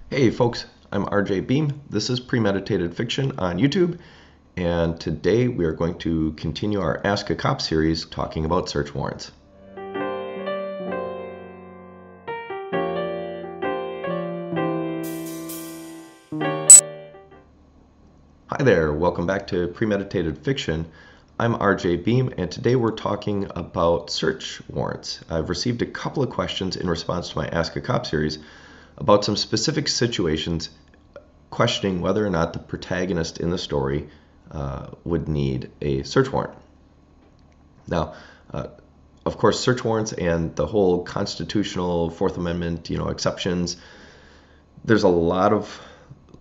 Hey folks, I'm RJ Beam. This is Premeditated Fiction on YouTube, and today we are going to continue our Ask a Cop series talking about search warrants. Hi there, welcome back to Premeditated Fiction. I'm RJ Beam, and today we're talking about search warrants. I've received a couple of questions in response to my Ask a Cop series about some specific situations questioning whether or not the protagonist in the story would need a search warrant. Now, of course, search warrants and the whole constitutional Fourth Amendment, exceptions. There's a lot of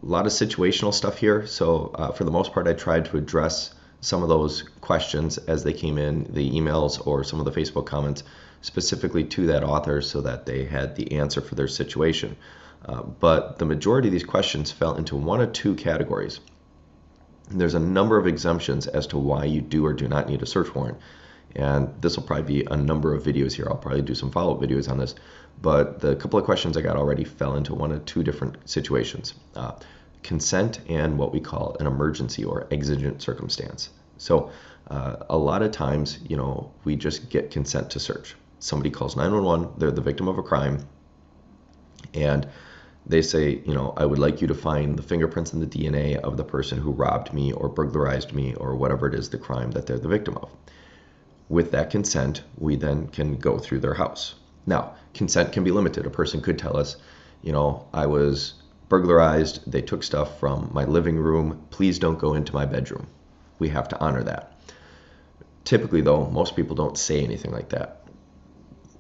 situational stuff here. So for the most part, I tried to address some of those questions as they came in, the emails or some of the Facebook comments, specifically to that author, so that they had the answer for their situation. But the majority of these questions fell into one of two categories. There's a number of exemptions as to why you do or do not need a search warrant. And this will probably be a number of videos here. I'll probably do some follow-up videos on this. But the couple of questions I got already fell into one of two different situations. Consent and what we call an emergency or exigent circumstance. So a lot of times, we just get consent to search. Somebody calls 911, they're the victim of a crime, and they say, I would like you to find the fingerprints and the DNA of the person who robbed me or burglarized me or whatever it is the crime that they're the victim of. With that consent, we then can go through their house. Now, consent can be limited. A person could tell us, I was burglarized, they took stuff from my living room, please don't go into my bedroom. We have to honor that. Typically, though, most people don't say anything like that.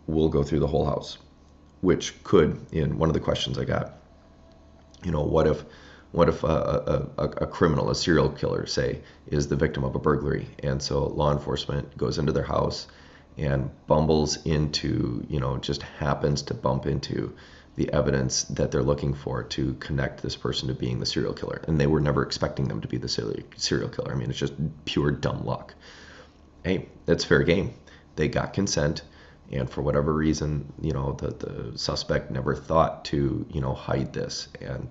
We'll go through the whole house, which could, in one of the questions I got, what if a criminal, a serial killer, say, is the victim of a burglary, and so law enforcement goes into their house and bumbles into, just happens to bump into the evidence that they're looking for to connect this person to being the serial killer, and they were never expecting them to be the serial killer. I mean, it's just pure dumb luck. Hey, that's fair game. They got consent, and for whatever reason, the suspect never thought to, hide this, and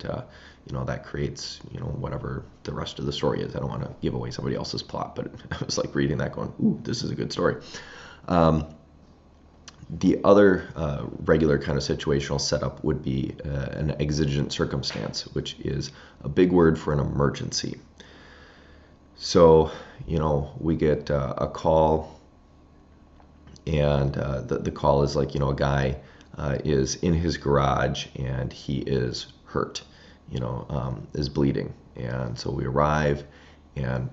that creates, whatever the rest of the story is. I don't want to give away somebody else's plot, but I was like reading that going, ooh, this is a good story. The other regular kind of situational setup would be an exigent circumstance, which is a big word for an emergency. So, we get a call, and the call is like, a guy is in his garage and he is hurt, is bleeding. And so we arrive, and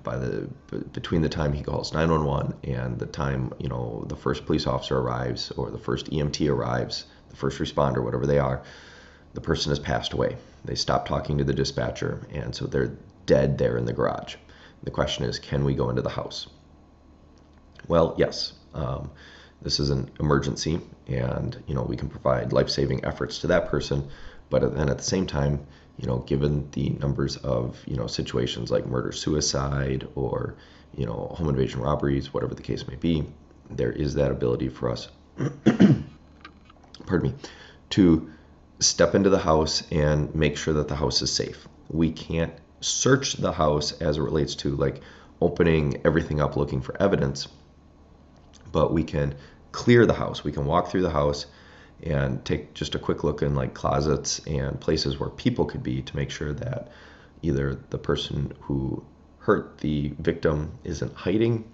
between the time he calls 911 and the time, the first police officer arrives or the first EMT arrives, the first responder, whatever they are, the person has passed away. They stop talking to the dispatcher, and so they're dead there in the garage. The question is, can we go into the house? Well, yes. This is an emergency, and we can provide life-saving efforts to that person, but then at the same time, given the numbers of situations like murder, suicide, or home invasion, robberies, whatever the case may be, there is that ability for us pardon me, to step into the house and make sure that the house is safe. We can't search the house as it relates to like opening everything up looking for evidence, but we can clear the house. We can walk through the house and take just a quick look in like closets and places where people could be to make sure that either the person who hurt the victim isn't hiding,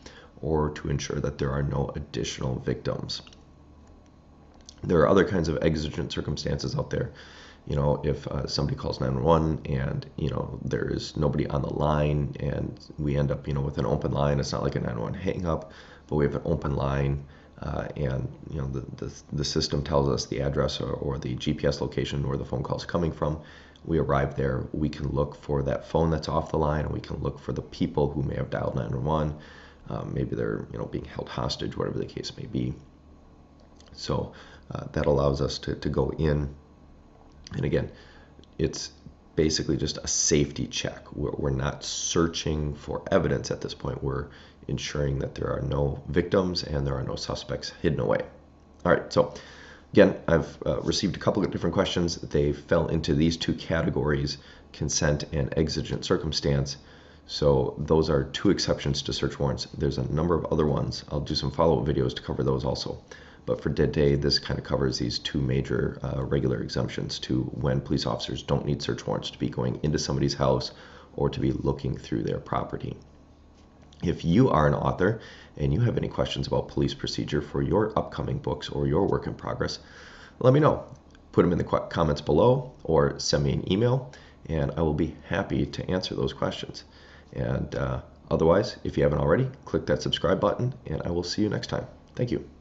or to ensure that there are no additional victims. There are other kinds of exigent circumstances out there. If somebody calls 911 and, there is nobody on the line, and we end up, with an open line. It's not like a 911 hang up, but we have an open line, and, the system tells us the address or the GPS location where the phone call is coming from. We arrive there, we can look for that phone that's off the line, and we can look for the people who may have dialed 911. Maybe they're, being held hostage, whatever the case may be. So that allows us to go in. And again, it's basically just a safety check. We're not searching for evidence at this point. We're ensuring that there are no victims and there are no suspects hidden away. All right, so Again, I've received a couple of different questions. They fell into these two categories, consent and exigent circumstance. So those are two exceptions to search warrants. There's a number of other ones. I'll do some follow-up videos to cover those also. But for today, this kind of covers these two major regular exemptions to when police officers don't need search warrants to be going into somebody's house or to be looking through their property. If you are an author and you have any questions about police procedure for your upcoming books or your work in progress, let me know. Put them in the comments below or send me an email, and I will be happy to answer those questions. And otherwise, if you haven't already, click that subscribe button, and I will see you next time. Thank you.